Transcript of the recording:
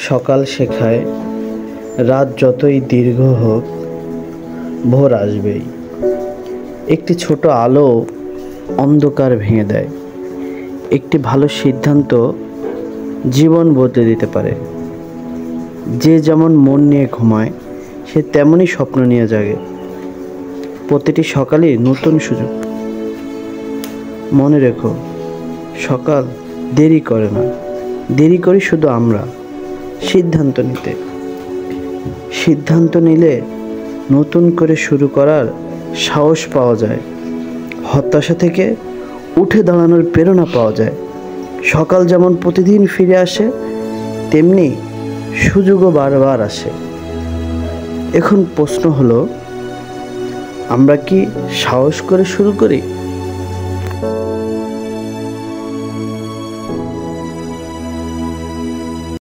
সকাল শেখায় রাত যতই দীর্ঘ হোক ভোর আসবেই। একটি ছোট আলো অন্ধকার ভেঙে দেয়। একটি ভালো সিদ্ধান্ত জীবন বদলে দিতে পারে। যে যেমন মন নিয়ে ঘুমায় সে তেমনই স্বপ্ন নিয়ে জাগে। প্রতিটি সকালই নতুন সুযোগ। মনে রেখো, সকাল দেরি করে না, দেরি করি শুধু আমরা সিদ্ধান্ত নিলে নতুন করে শুরু করার সাহস পাওয়া যায়। হতাশা থেকে উঠে দাঁড়ানোর প্রেরণা পাওয়া যায়। সকাল যেমন প্রতিদিন ফিরে আসে, তেমনি সুযোগও বারবার আসে। এখন প্রশ্ন হলো, আমরা কি সাহস করে শুরু করি